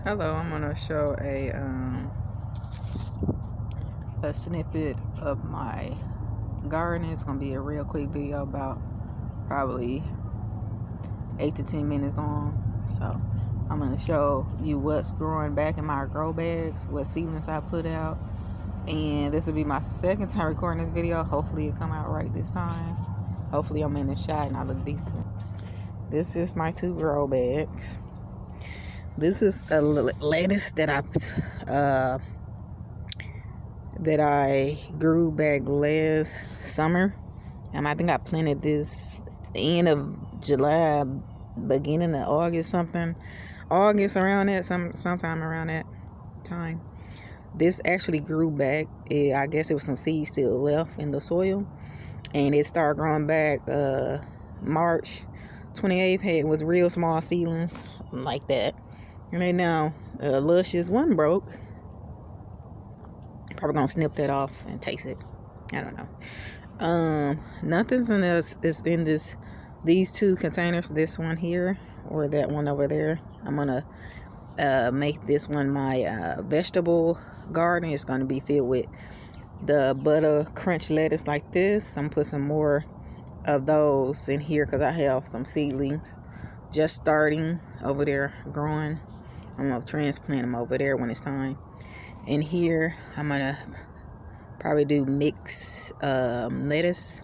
Hello, I'm gonna show a snippet of my garden. It's gonna be a real quick video, about probably 8 to 10 minutes long. So I'm gonna show you what's growing back in my grow bags, what seedlings I put out, and this will be my second time recording this video. Hopefully it come out right this time. Hopefully I'm in the shot and I look decent. This is my 2 grow bags. This is a lettuce that I grew back last summer. I think I planted this end of July, beginning of August, August around that, sometime around that time. This actually grew back. I guess it was some seeds still left in the soil, and it started growing back March 28th. It was real small seedlings like that, and they now luscious. One broke. Probably gonna snip that off and taste it. I don't know. Nothing's in this is in these 2 containers. This one here or that one over there. I'm gonna make this one my vegetable garden. It's gonna be filled with the butter crunch lettuce like this. I'm gonna put some more of those in here because I have some seedlings just starting over there growing. I'm gonna transplant them over there when it's time. In here I'm gonna probably do mixed lettuce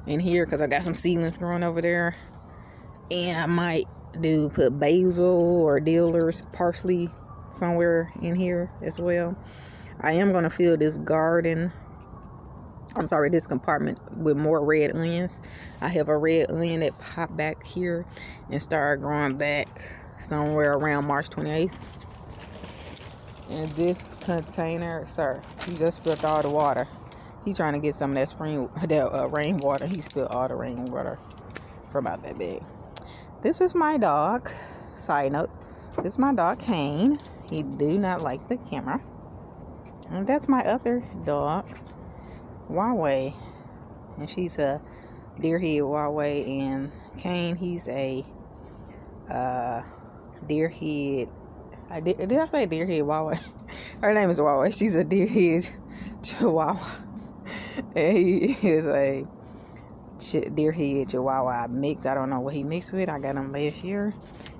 in here because I got some seedlings growing over there, and I might put basil or dill or parsley somewhere in here as well. I am gonna fill this this compartment with more red onions. I have a red onion that popped back here and started growing back somewhere around March 28th. And this container, sir, he just spilled all the water. He trying to get some of that rainwater. He spilled all the rainwater from out that bag. This is my dog. Side note, this is my dog Kane. He do not like the camera. And that's my other dog, Huawei. And she's a deer-head Huawei. And Kane, he's a deer-head. Did I say deer-head Huawei? Her name is Huawei. She's a deer-head Chihuahua. And he is a deer-head Chihuahua mix. I don't know what he mixed with. I got him last year.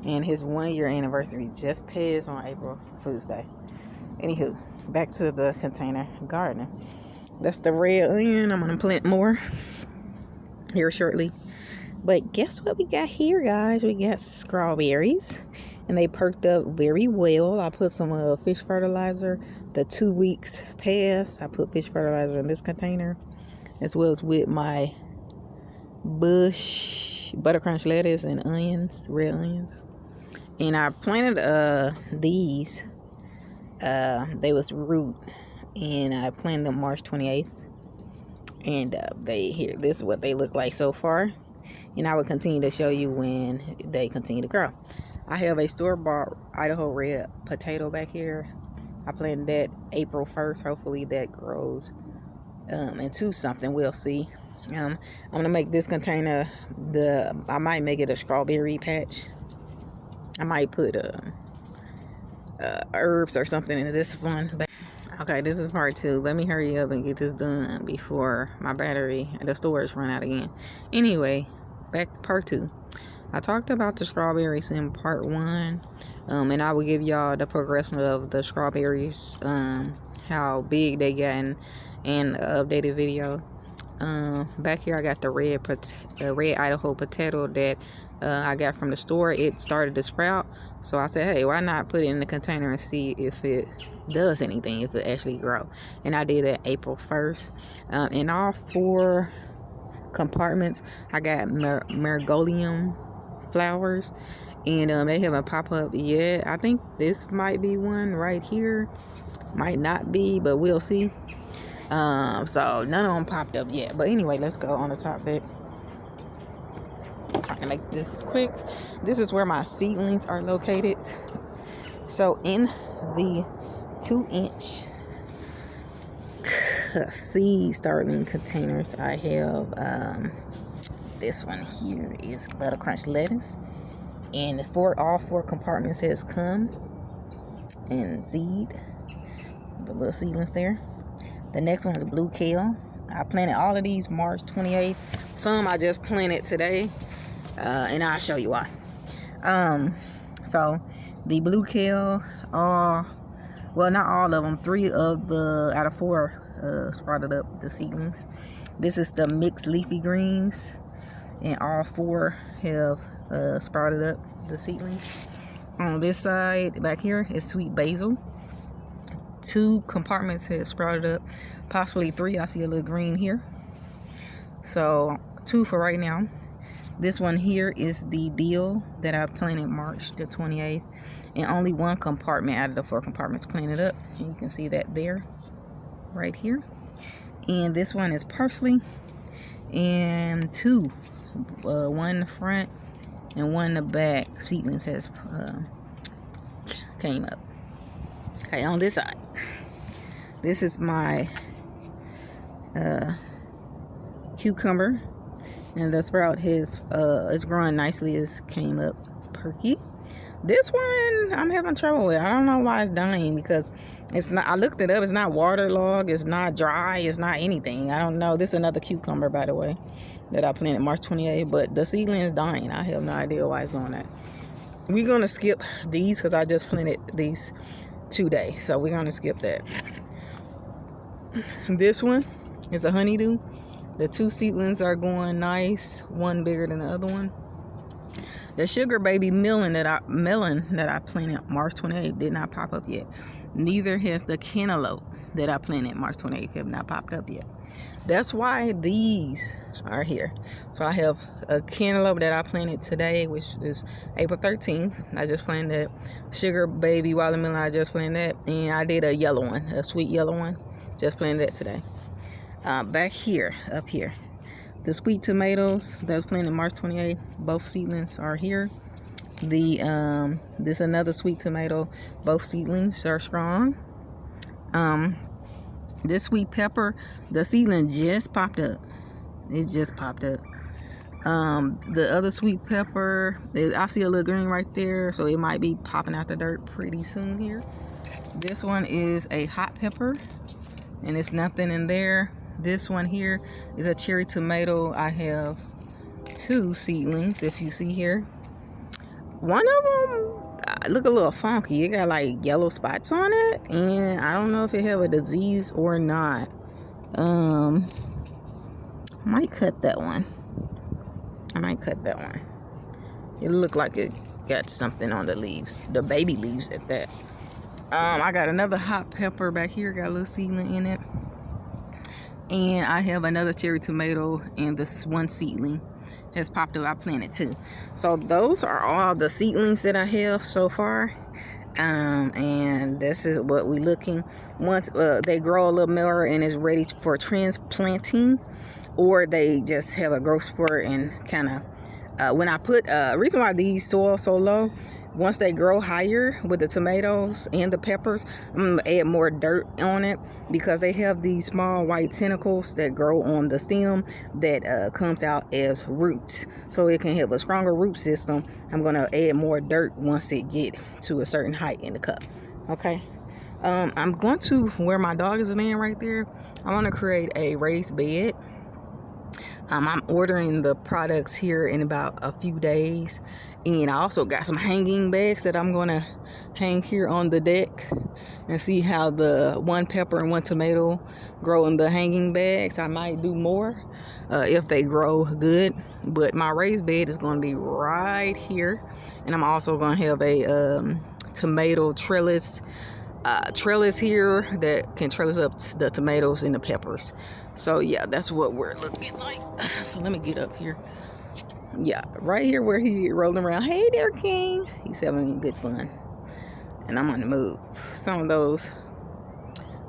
And his 1-year anniversary just passed on April Fool's Day. Anywho, back to the container gardening. That's the red onion. I'm going to plant more here shortly. But guess what we got here, guys? We got strawberries, and they perked up very well. I put some fish fertilizer. The 2 weeks passed. I put fish fertilizer in this container, as well as with my bush butter crunch lettuce and onions, red onions. And I planted these. They was root, and I planted them March 28th. And this is what they look like so far. And I will continue to show you when they continue to grow. I have a store-bought Idaho red potato back here. I planted that April 1st. Hopefully that grows into something. We'll see. I'm gonna make this container I might make it a strawberry patch. I might put herbs or something into this one. But okay, this is part 2. Let me hurry up and get this done before my battery and the storage run out again. Anyway, back to part 2. I talked about the strawberries in part 1, and I will give y'all the progression of the strawberries, how big they got in an updated video. Back here I got the red Idaho potato that I got from the store. It started to sprout, so I said, hey, why not put it in the container and see if it does anything, if it actually grow. And I did it April 1st. In all 4 compartments I got marigolium flowers, and they haven't popped up yet. I think this might be one right here, might not be, but we'll see. So none of them popped up yet, but anyway, let's go on the top bit. Trying to make this quick. This is where my seedlings are located. So in the 2-inch seed starting containers, I have this one here is butter crunch lettuce, and all 4 compartments has come. and seed. The little seedlings there. The next one is blue kale. I planted all of these March 28th. Some I just planted today, and I'll show you why. So the blue kale are, well, not all of them. 3 of the out of 4 sprouted up, the seedlings. This is the mixed leafy greens, and all 4 have sprouted up, the seedlings. On this side back here is sweet basil. 2 compartments have sprouted up, possibly 3. I see a little green here. So 2 for right now. This one here is the dill that I planted March the 28th, and only 1 compartment out of the 4 compartments planted up, and you can see that there, right here. And this one is parsley, and 2, 1 in the front and 1 in the back. Seedlings has came up. Okay, on this side, this is my cucumber, and the sprout has is growing nicely. It's came up perky. This one I'm having trouble with. I don't know why it's dying, because it's not, I looked it up, it's not waterlogged, it's not dry, it's not anything. I don't know. This is another cucumber, by the way, that I planted March 28th, but the seedling is dying. I have no idea why it's doing that. We're gonna skip these because I just planted these today, so we're gonna skip that. This one is a honeydew. The 2 seedlings are going nice, 1 bigger than the other one. The sugar baby melon that I planted March 28th did not pop up yet. Neither has the cantaloupe that I planted March 28th have not popped up yet. That's why these are here. So I have a cantaloupe that I planted today, which is April 13th. I just planted that. Sugar baby watermelon, I just planted that. And I did a yellow one, a sweet yellow one. Just planted that today. Back here, up here, the sweet tomatoes that was planted March 28th, both seedlings are here. This another sweet tomato, both seedlings are strong. This sweet pepper, the seedling just popped up. It just popped up. The other sweet pepper, I see a little green right there, so it might be popping out the dirt pretty soon here. This one is a hot pepper, and it's nothing in there. This one here is a cherry tomato. I have 2 seedlings, if you see here. One of them look a little funky. It got like yellow spots on it, and I don't know if it have a disease or not. I might cut that one. It looked like it got something on the leaves, the baby leaves at that. I got another hot pepper back here, got a little seedling in it. And I have another cherry tomato, and this 1 seedling has popped up. I planted 2. So those are all the seedlings that I have so far. And this is what we're looking. Once they grow a little more and is ready for transplanting, or they just have a growth spurt and kind of, when I put, reason why these soil so low, once they grow higher with the tomatoes and the peppers, I'm going to add more dirt on it, because they have these small white tentacles that grow on the stem that comes out as roots. So it can have a stronger root system. I'm going to add more dirt once it get to a certain height in the cup. Okay. I'm going to, where my dog is laying right there, I want to create a raised bed. I'm ordering the products here in about a few days. And I also got some hanging bags that I'm going to hang here on the deck and see how the 1 pepper and 1 tomato grow in the hanging bags. I might do more if they grow good. But my raised bed is going to be right here. And I'm also going to have a tomato trellis here that can trellis up the tomatoes and the peppers. So yeah, that's what we're looking like. So let me get up here. Yeah, right here where he rolling around. Hey there, King. He's having good fun. And I'm on the move. Some of those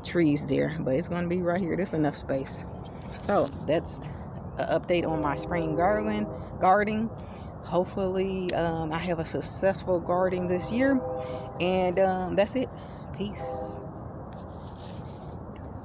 trees there, but it's going to be right here. There's enough space. So that's an update on my spring gardening. Hopefully I have a successful gardening this year. And that's it. Peace.